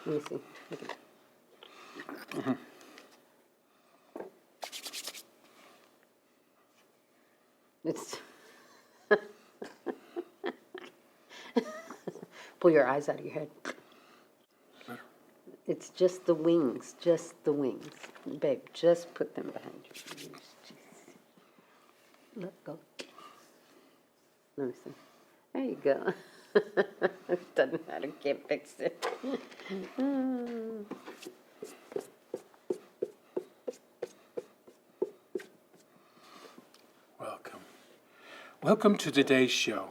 Let me see. Okay. Mm-hmm. It's pull your eyes out of your head. It's just the wings, babe. Just put them behind your ears. Let go. Let me see. There you go. Doesn't matter. Can't fix it. Welcome to today's show.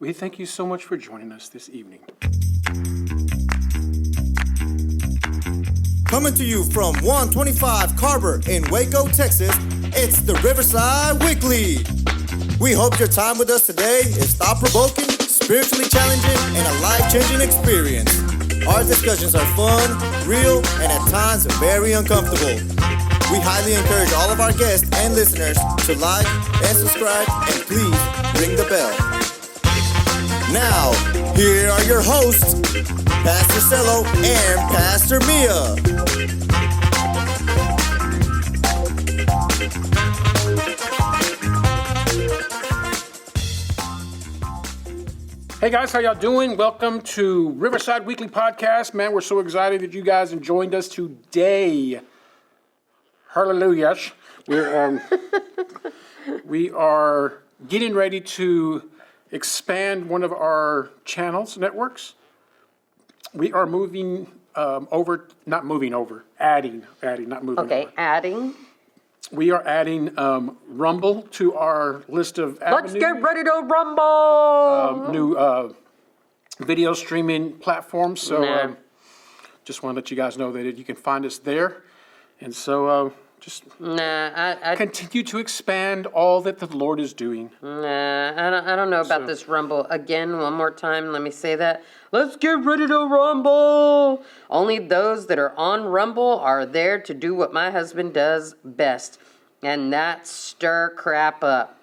We thank you so much for joining us this evening. Coming to you from 125 Carver in Waco, Texas, it's the Riverside Weekly. We hope your time with us today is thought-provoking, spiritually challenging, and a life-changing experience. Our discussions are fun, real, and at times very uncomfortable. We highly encourage all of our guests and listeners to like and subscribe, and please ring the bell. Now, here are your hosts, Pastor Cello and Pastor Mia. Hey guys, how y'all doing? Welcome to Riverside Weekly Podcast. Man, we're so excited that you guys have joined us today. Hallelujah. We are getting ready to expand one of our channels, networks. We are adding, not moving over. Okay, adding. We are adding Rumble to our list of avenues. Let's get ready to rumble. New video streaming platforms. So just want to let you guys know that you can find us there. And so I continue to expand all that the Lord is doing. I don't know about this rumble. Again, one more time, let me say that. Let's get ready to rumble. Only those that are on Rumble are there to do what my husband does best, and that's stir crap up.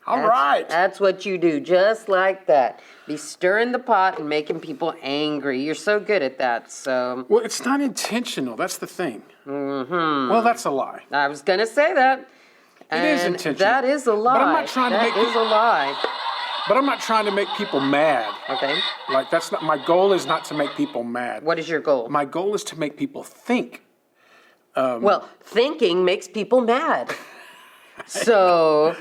All right. That's what you do, just like that. Be stirring the pot and making people angry. You're so good at that, so. Well, it's not intentional. That's the thing. Mm-hmm. Well, that's a lie. I was going to say that. It is intentional. That is a lie. But I'm not trying to make That is a lie. But I'm not trying to make people mad. Okay. Like, that's not, my goal is not to make people mad. What is your goal? My goal is to make people think. Well, thinking makes people mad. So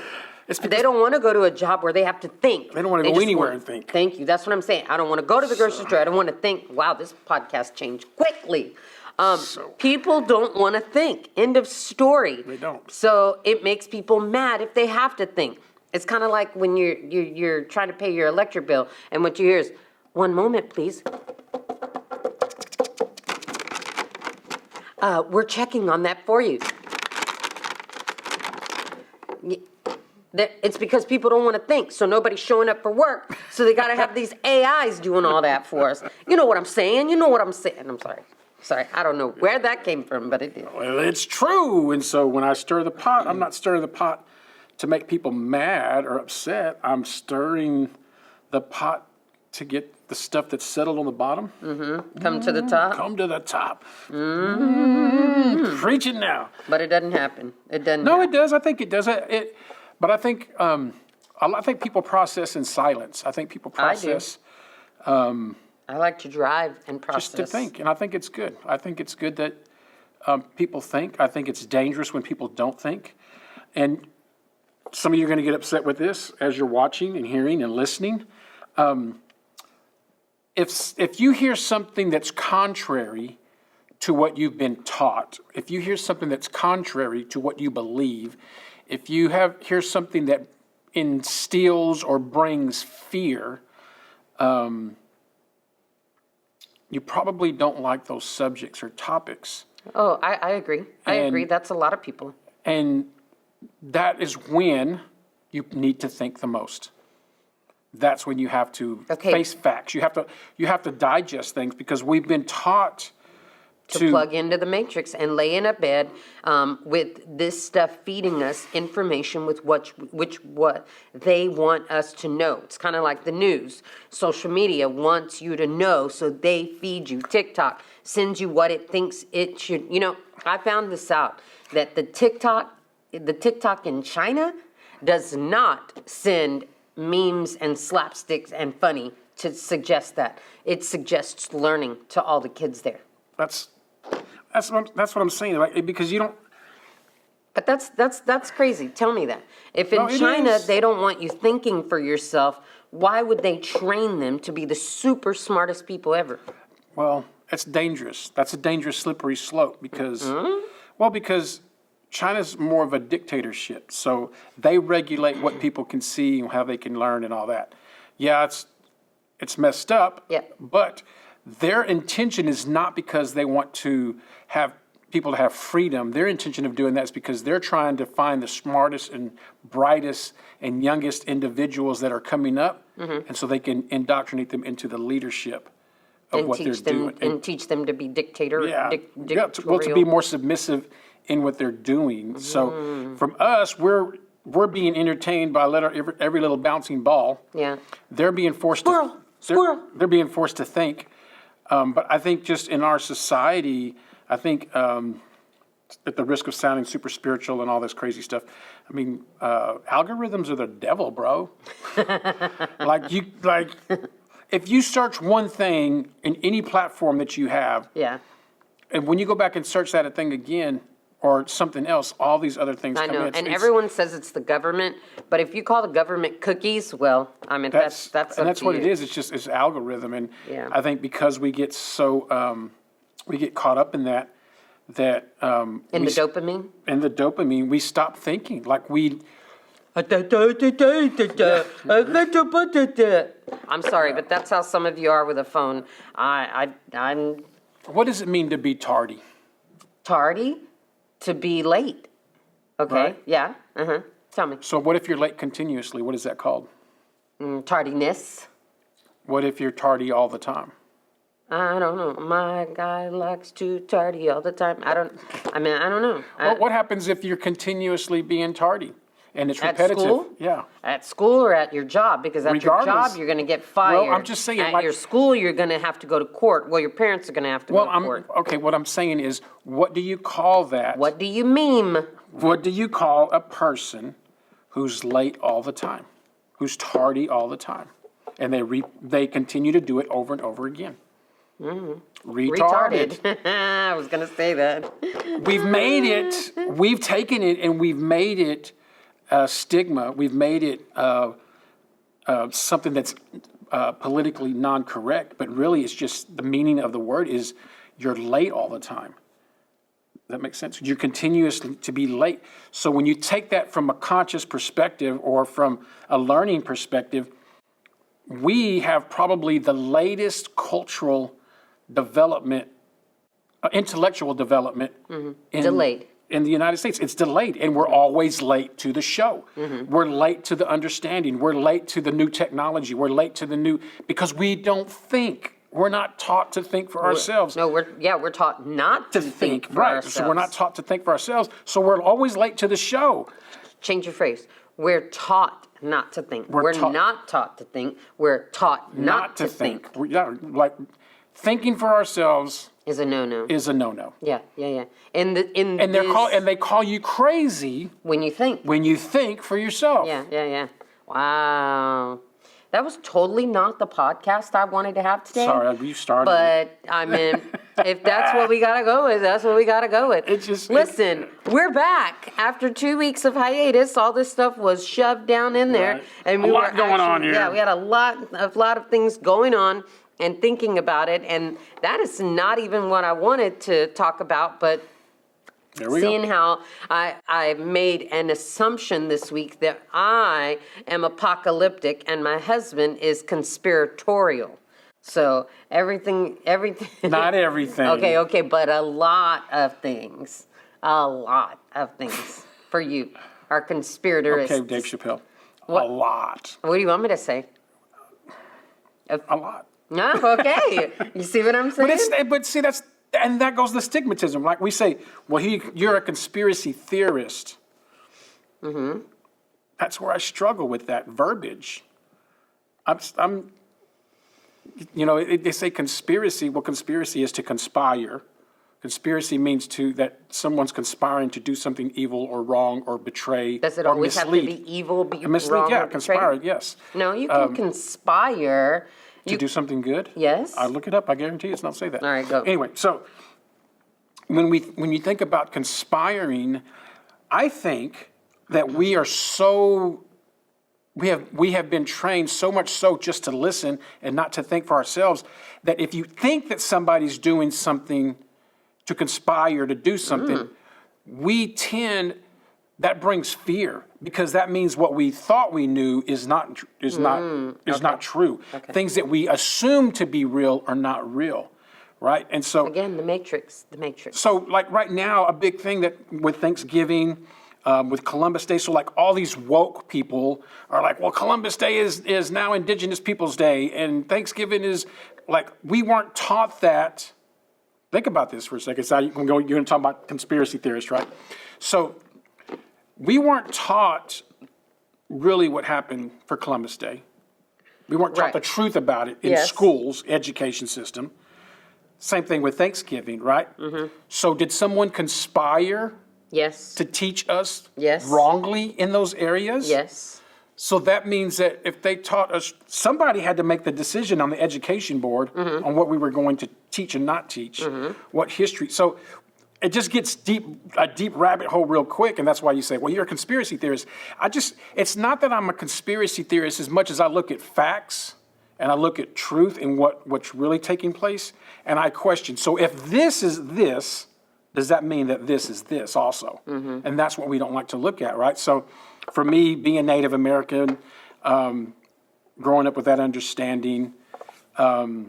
they don't want to go to a job where they have to think. They don't want to go anywhere and think. Thank you. That's what I'm saying. I don't want to go to the grocery store. I don't want to think, wow, this podcast changed quickly. People don't want to think. End of story. They don't. So it makes people mad if they have to think. It's kind of like when you're trying to pay your electric bill, and what you hear is, "One moment, please. We're checking on that for you." It's because people don't want to think, so nobody's showing up for work, so they got to have these AIs doing all that for us. You know what I'm saying? I'm sorry, I don't know where that came from, but it did. Well, it's true. And so when I stir the pot, I'm not stirring the pot to make people mad or upset. I'm stirring the pot to get the stuff that's settled on the bottom. Mm-hmm. Come to the top. Come to the top. Mm-hmm. Preach it now. But it doesn't happen. It doesn't. No, it does. I think it does. But I think people process in silence. I think people process. I like to drive and process. Just to think, and I think it's good. I think it's good that people think. I think it's dangerous when people don't think. And some of you are going to get upset with this as you're watching and hearing and listening. If you hear something that's contrary to what you've been taught, if you hear something that's contrary to what you believe, if you hear something that instills or brings fear, you probably don't like those subjects or topics. Oh, I agree. I agree. That's a lot of people. And that is when you need to think the most. That's when you have to face facts. You have to digest things because we've been taught to plug into the matrix and lay in a bed with this stuff feeding us information with what they want us to know. It's kind of like the news. Social media wants you to know, so they feed you. TikTok sends you what it thinks it should. I found this out, that the TikTok in China does not send memes and slapsticks and funny to suggest that. It suggests learning to all the kids there. That's what I'm saying, right? Because you don't. But that's crazy. Tell me that. If in China they don't want you thinking for yourself, why would they train them to be the super smartest people ever? Well, it's dangerous. That's a dangerous, slippery slope because, because China's more of a dictatorship. So they regulate what people can see and how they can learn and all that. Yeah, it's messed up. Yeah. But their intention is not because they want to have people to have freedom. Their intention of doing that is because they're trying to find the smartest and brightest and youngest individuals that are coming up, and so they can indoctrinate them into the leadership of what they're doing. And teach them to be dictatorial. To be more submissive in what they're doing. So from us, we're being entertained by every little bouncing ball. Yeah. They're being forced They're being forced to think. But I think just in our society, I think at the risk of sounding super spiritual and all this crazy stuff, I mean, algorithms are the devil, bro. If you search one thing in any platform that you have, and when you go back and search that thing again or something else, all these other things come in. I know, and everyone says it's the government, but if you call the government cookies, well, I mean, that's what it is. It's algorithm, and I think because we get so we get caught up in that the dopamine, we stop thinking. Like we. I'm sorry, but that's how some of you are with a phone. I'm. What does it mean to be tardy? Tardy? To be late. Okay. Right? Yeah. Tell me. So what if you're late continuously? What is that called? Tardiness. What if you're tardy all the time? I don't know. My guy likes to tardy all the time. I don't know. Well, what happens if you're continuously being tardy and it's repetitive? At school? Yeah. At school or at your job? Because at your job, you're going to get fired. Well, I'm just saying. At your school, you're going to have to go to court. Well, your parents are going to have to go to court. Okay, what I'm saying is, what do you call that? What do you meme? What do you call a person who's late all the time, who's tardy all the time, and they continue to do it over and over again? Retarded. I was going to say that. We've made it. We've taken it and we've made it stigma. We've made it something that's politically non-correct, but really it's just the meaning of the word is you're late all the time. Does that make sense? You're continuously to be late. So when you take that from a conscious perspective or from a learning perspective, we have probably the latest cultural development, intellectual development delayed. In the United States. It's delayed, and we're always late to the show. We're late to the understanding. We're late to the new technology. We're late to the new, because we don't think. We're not taught to think for ourselves. No, we're taught not to think for ourselves. So we're not taught to think for ourselves, so we're always late to the show. Change your phrase. We're taught not to think. We're not taught to think. We're taught not to think. Thinking for ourselves is a no-no. Yeah. And they call you crazy when you think. When you think for yourself. Yeah. Wow. That was totally not the podcast I wanted to have today. Sorry, you started. But I mean, if that's what we gotta go with, that's what we gotta go with. Listen, we're back after 2 weeks of hiatus. All this stuff was shoved down in there, and we were going on here. Yeah, we had a lot of things going on and thinking about it, and that is not even what I wanted to talk about, but seeing how I made an assumption this week that I am apocalyptic and my husband is conspiratorial. So everything. Not everything. Okay, but a lot of things for you are conspirators. Okay, Dave Chappelle. What? A lot. What do you want me to say? A lot. No, okay. You see what I'm saying? But see, that's And that goes to stigmatism. Like we say, well, you're a conspiracy theorist. Mm-hmm. That's where I struggle with that verbiage. I'm they say conspiracy. Well, conspiracy is to conspire. Conspiracy means that someone's conspiring to do something evil or wrong or betray Does it or always mislead. have to be evil, be Mislead, wrong, yeah, or conspire, betray? yes. No, you can conspire. To do something good? Yes. I look it up. I guarantee it's not say that. All right, go. Anyway, so when you think about conspiring, I think that we have been trained so much so just to listen and not to think for ourselves, that if you think that somebody's doing something to conspire to do something, that brings fear, because that means what we thought we knew is not true. Okay. Things that we assume to be real are not real, right? And so Again, the Matrix. so like right now, a big thing that with Thanksgiving, with Columbus Day, so like all these woke people are like, well, Columbus Day is now Indigenous Peoples Day, and Thanksgiving is like, we weren't taught that. Think about this for a second. So you're going to talk about conspiracy theorists, right? So we weren't taught really what happened for Columbus Day. We weren't taught Right. the truth about it in Yes. schools, education system. Same thing with Thanksgiving, right? Mm-hmm. So did someone conspire Yes. to teach us Yes. wrongly in those areas? Yes. So that means that if they taught us, somebody had to make the decision on the education board on what we were going to teach and not teach, what history. So it just gets a deep rabbit hole real quick, and that's why you say, well, you're a conspiracy theorist. It's not that I'm a conspiracy theorist as much as I look at facts and I look at truth and what's really taking place, and I question. So if this is this, does that mean that this is this also? And that's what we don't like to look at, right? So for me, being a Native American, growing up with that understanding, the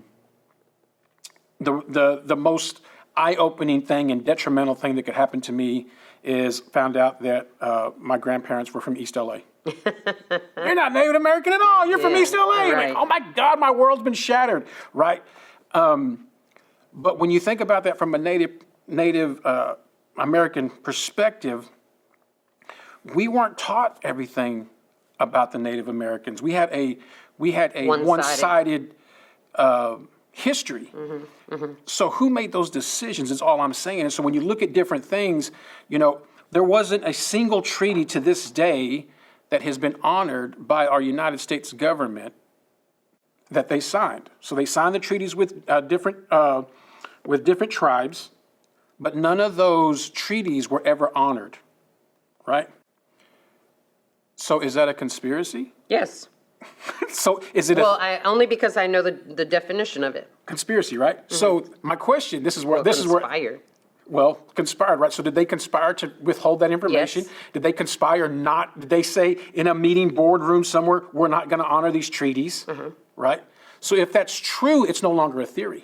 most eye-opening thing and detrimental thing that could happen to me is found out that my grandparents were from East LA. You're not Native American at all. You're from Yeah, East LA. right. Like, oh my God, my world's been shattered, right? But when you think about that from a Native American perspective, we weren't taught everything about the Native Americans. We had a one-sided history. So who made those decisions is all I'm saying. And so when you look at different things, there wasn't a single treaty to this day that has been honored by our United States government that they signed. So they signed the treaties with different tribes, but none of those treaties were ever honored, right? So is that a conspiracy? Yes. So is it Well, only because I know the definition of it. conspiracy, right? So my question, Conspired. conspired, right? So did they conspire to withhold that information? Yes. Did they conspire did they say in a meeting boardroom somewhere, we're not going to honor these treaties, right? So if that's true, it's no longer a theory.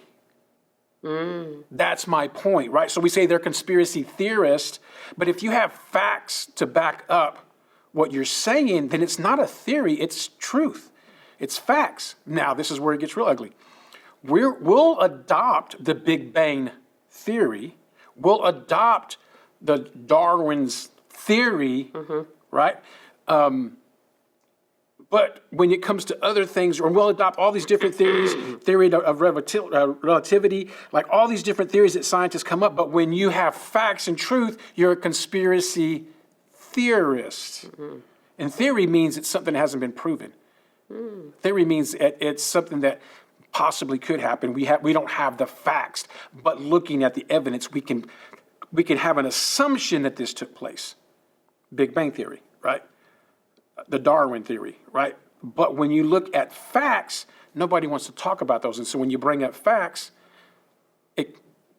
That's my point, right? So we say they're conspiracy theorists, but if you have facts to back up what you're saying, then it's not a theory, it's truth. It's facts. Now, this is where it gets real ugly. We'll adopt the Big Bang theory. We'll adopt the Darwin's theory, right? But when it comes to other things, or we'll adopt all these different theories, theory of relativity, like all these different theories that scientists come up. But when you have facts and truth, you're a conspiracy theorist. And theory means it's something that hasn't been proven. Theory means it's something that possibly could happen. We don't have the facts, but looking at the evidence, we can have an assumption that this took place. Big Bang theory, right? The Darwin theory, right? But when you look at facts, nobody wants to talk about those. And so when you bring up facts,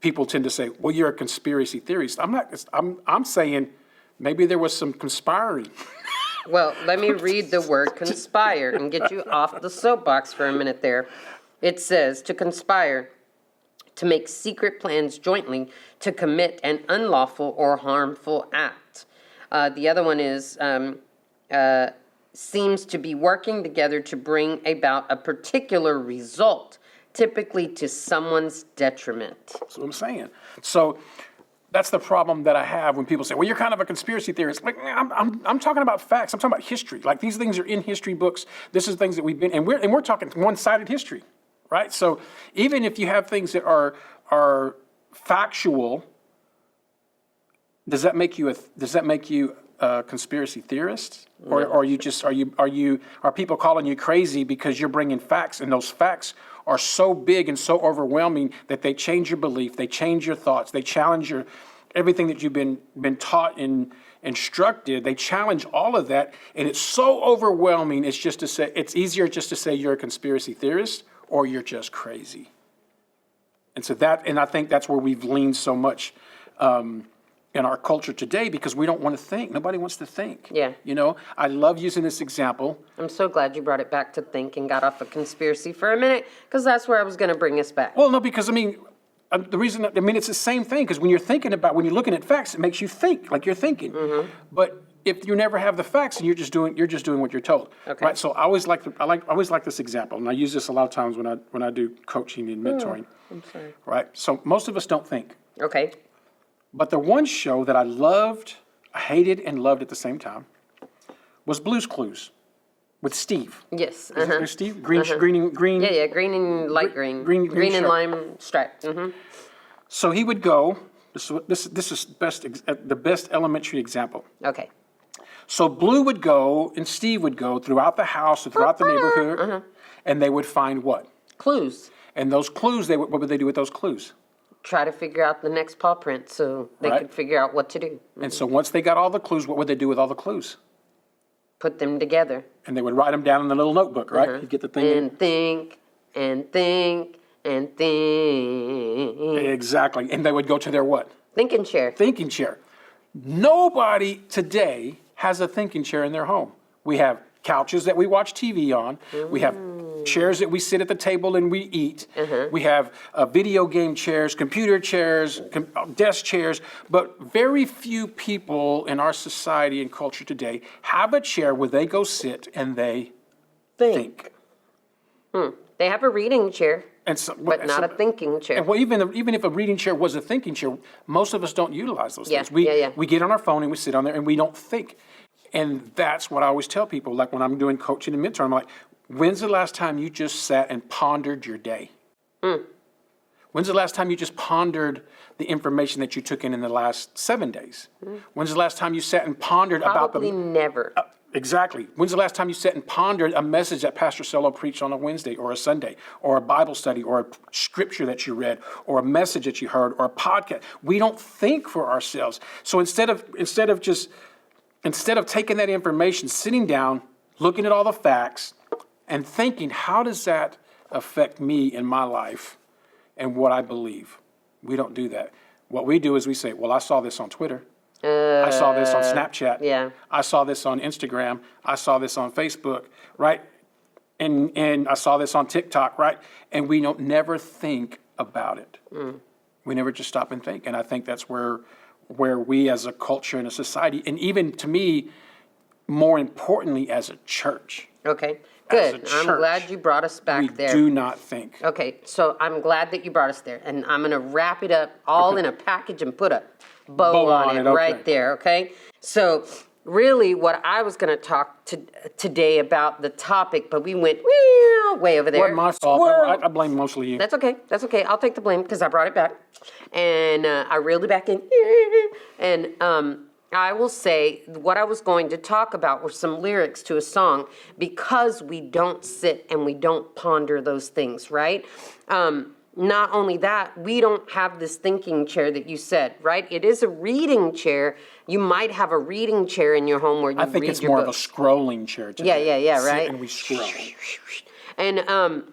people tend to say, well, you're a conspiracy theorist. I'm saying maybe there was some conspiring. Well, let me read the word conspire and get you off the soapbox for a minute there. It says to conspire, to make secret plans jointly to commit an unlawful or harmful act. The other one is seems to be working together to bring about a particular result, typically to someone's detriment. That's what I'm saying. So that's the problem that I have when people say, well, you're kind of a conspiracy theorist. Like, I'm talking about facts. I'm talking about history. Like, these things are in history books. This is things that we've been, and we're talking one-sided history, right? So even if you have things that are factual, does that make you a conspiracy theorist? Or are people calling you crazy because you're bringing facts, and those facts are so big and so overwhelming that they change your belief, they change your thoughts, they challenge everything that you've been taught and instructed. They challenge all of that, and it's so overwhelming. It's easier just to say you're a conspiracy theorist or you're just crazy. And I think that's where we've leaned so much in our culture today, because we don't want to think. Nobody wants to think. Yeah. I love using this example. I'm so glad you brought it back to think and got off of conspiracy for a minute, because that's where I was going to bring us back. Well, no, because the reason, it's the same thing, because when you're looking at facts, it makes you think, like you're thinking. Mm-hmm. But if you never have the facts, and you're just doing what you're told. Okay. Right? So I always like this example, and I use this a lot of times when I do coaching and mentoring. I'm sorry. Right? So most of us don't think. Okay. But the one show that I loved, I hated and loved at the same time, was Blue's Clues with Steve. Yes. Is there Steve? Green. Yeah, green and light green. Green and shirt. lime stripe. Mm-hmm. So he would go. This is the best elementary example. Okay. So Blue would go and Steve would go throughout the house or throughout the neighborhood, and they would find what? Clues. And those clues, what would they do with those clues? Try to figure out the next paw print so they could figure out what to do. And so once they got all the clues, what would they do with all the clues? Put them together. And they would write them down in the little notebook, right? You'd get the thing. And think, and think, and think. Exactly. And they would go to their what? Thinking chair. Thinking chair. Nobody today has a thinking chair in their home. We have couches that we watch TV on. We have chairs that we sit at the table and we eat. We have video game chairs, computer chairs, desk chairs. But very few people in our society and culture today have a chair where they go sit and they think. They have a reading chair, but not a thinking chair. And well, even if a reading chair was a thinking chair, most of us don't utilize those things. We get on our phone and we sit on there and we don't think. And that's what I always tell people, like when I'm doing coaching and mentoring, I'm like, when's the last time you just sat and pondered your day? When's the last time you just pondered the information that you took in the last 7 days? When's the last time you sat and pondered Probably never. Exactly. When's the last time you sat and pondered a message that Pastor Cello preached on a Wednesday or a Sunday, or a Bible study, or a scripture that you read, or a message that you heard, or a podcast? We don't think for ourselves. So instead of taking that information, sitting down, looking at all the facts, and thinking, how does that affect me in my life and what I believe? We don't do that. What we do is we say, well, I saw this on Twitter. I saw this on Snapchat. Yeah. I saw this on Instagram. I saw this on Facebook, right? And I saw this on TikTok, right? And we don't never think about it. We never just stop and think. And I think that's where we as a culture and a society, and even to me, more importantly, as a church. Okay, good. I'm glad you brought us back there. We do not think. Okay, so I'm glad that you brought us there. And I'm going to wrap it up all in a package and put a bow on it right there, okay? So really what I was going to talk today about the topic, but we went way over there. It wasn't my fault. I blame mostly you. That's okay. I'll take the blame because I brought it back. And I reeled it back in. And I will say what I was going to talk about were some lyrics to a song, because we don't sit and we don't ponder those things, right? Not only that, we don't have this thinking chair that you said, right? It is a reading chair. You might have a reading chair in your home where you read your book. I think it's more of a scrolling chair. Yeah, right? Sit and we scroll. And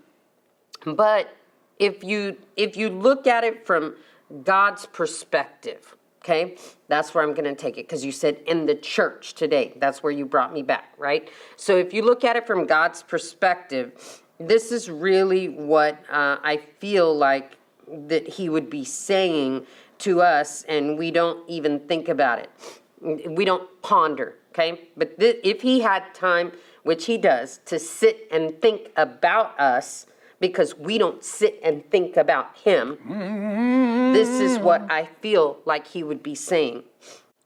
but if you look at it from God's perspective, okay, that's where I'm going to take it, because you said in the church today. That's where you brought me back, right? So if you look at it from God's perspective, this is really what I feel like that he would be saying to us, and we don't even think about it. We don't ponder, okay? But if he had time, which he does, to sit and think about us, because we don't sit and think about him. This is what I feel like he would be saying.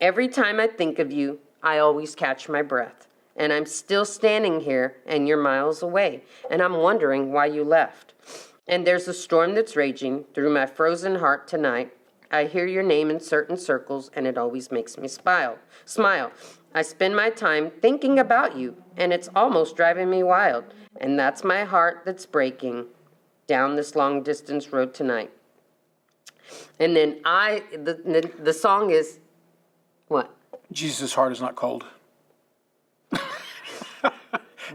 Every time I think of you, I always catch my breath. And I'm still standing here and you're miles away. And I'm wondering why you left. And there's a storm that's raging through my frozen heart tonight. I hear your name in certain circles and it always makes me smile. I spend my time thinking about you and it's almost driving me wild. And that's my heart that's breaking down this long distance road tonight. And then the song is, what? Jesus' heart is not cold.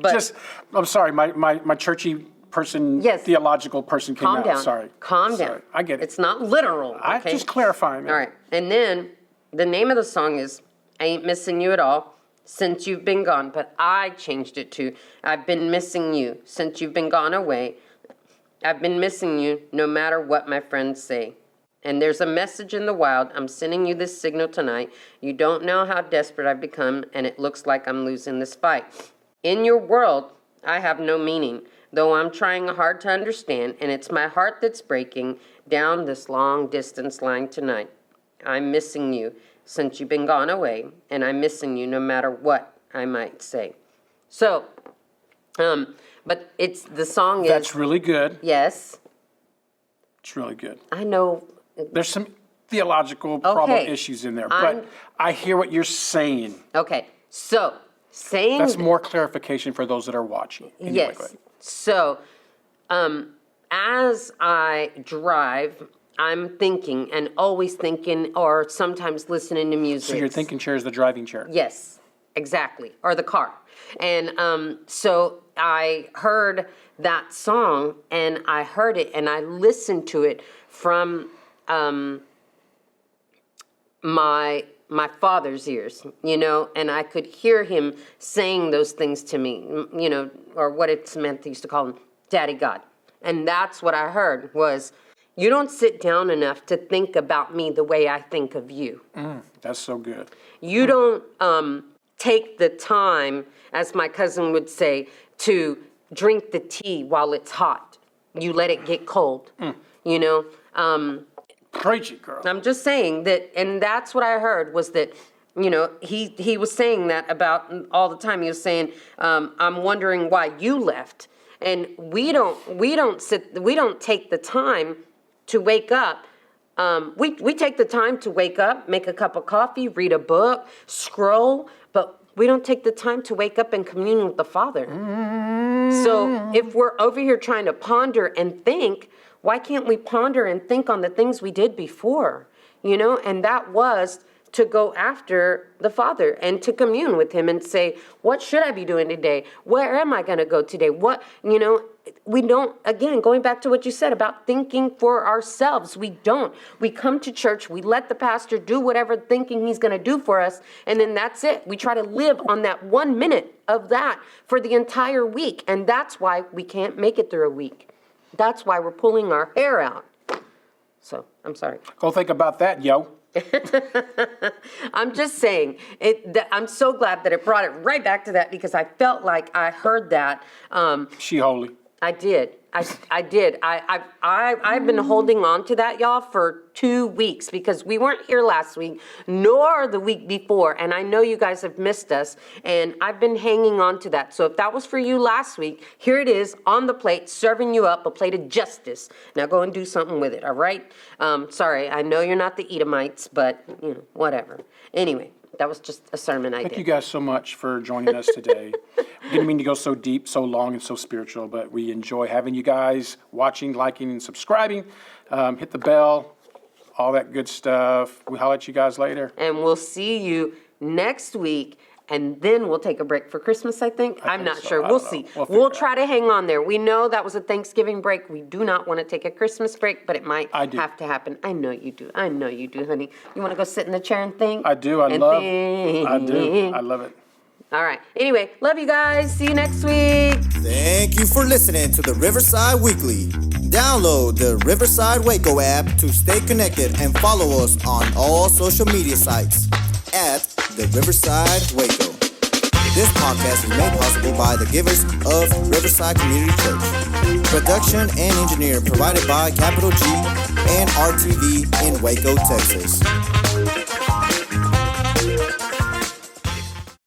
But I'm sorry, my churchy person, Yes. theological person came calm out. down. Sorry. Calm Sorry. down. I get it. It's not literal. I Okay? just clarifying. All right. And then the name of the song is I Ain't Missing You at All Since You've Been Gone. But I changed it to I've Been Missing You Since You've Been Gone Away. I've been missing you no matter what my friends say. And there's a message in the wild. I'm sending you this signal tonight. You don't know how desperate I've become, and it looks like I'm losing this fight. In your world, I have no meaning, though I'm trying hard to understand, and it's my heart that's breaking down this long distance line tonight. I'm missing you since you've been gone away, and I'm missing you no matter what I might say. So, but it's the song is... That's really good. Yes. It's really good. I know... There's some theological problem issues in there, but I hear what you're saying. Okay, so saying... That's more clarification for those that are watching. Anyway, yes. go ahead. So, as I drive, I'm thinking and always thinking or sometimes listening to music. So your thinking chair is the driving chair. Yes, exactly. Or the car. And so I heard that song and I heard it and I listened to it from my father's ears, you know, and I could hear him saying those things to me, you know, or what it's meant, they used to call him Daddy God. And that's what I heard was, you don't sit down enough to think about me the way I think of you. That's so good. You don't take the time, as my cousin would say, to drink the tea while it's hot. You let it get cold, you know. Preach it, girl. I'm just saying that, and that's what I heard was that, you know, he was saying that about all the time. He was saying, I'm wondering why you left. And we don't take the time to wake up. We take the time to wake up, make a cup of coffee, read a book, scroll, but we don't take the time to wake up and commune with the Father. So if we're over here trying to ponder and think, why can't we ponder and think on the things we did before? You know, and that was to go after the Father and to commune with him and say, what should I be doing today? Where am I going to go today? What, you know, we don't, again, going back to what you said about thinking for ourselves, we don't. We come to church, we let the pastor do whatever thinking he's going to do for us, and then that's it. We try to live on that 1 minute of that for the entire week, and that's why we can't make it through a week. That's why we're pulling our hair out. So, I'm sorry. Go think about that, yo. I'm just saying, I'm so glad that it brought it right back to that because I felt like I heard that. She holy. I did. I did. I've been holding on to that, y'all, for 2 weeks because we weren't here last week, nor the week before. And I know you guys have missed us, and I've been hanging on to that. So if that was for you last week, here it is on the plate, serving you up a plate of justice. Now go and do something with it, all right? Sorry, I know you're not the Edomites, but, you know, whatever. Anyway. That was just a sermon I did. Thank you guys so much for joining us today. We didn't mean to go so deep, so long, and so spiritual, but we enjoy having you guys watching, liking, and subscribing. Hit the bell, all that good stuff. We'll holler at you guys later. And we'll see you next week. And then we'll take a break for Christmas, I think. I'm not sure. We'll see. We'll try to hang on there. We know that was a Thanksgiving break. We do not want to take a Christmas break, but it might have to happen. I know you do. I know you do, honey. You want to go sit in the chair and think? I do. I love it. All right. Anyway, love you guys. See you next week. Thank you for listening to the Riverside Weekly. Download the Riverside Waco app to stay connected and follow us on all social media sites at the Riverside Waco. This podcast is made possible by the givers of Riverside Community Church. Production and engineering provided by Capital G and RTV in Waco, Texas.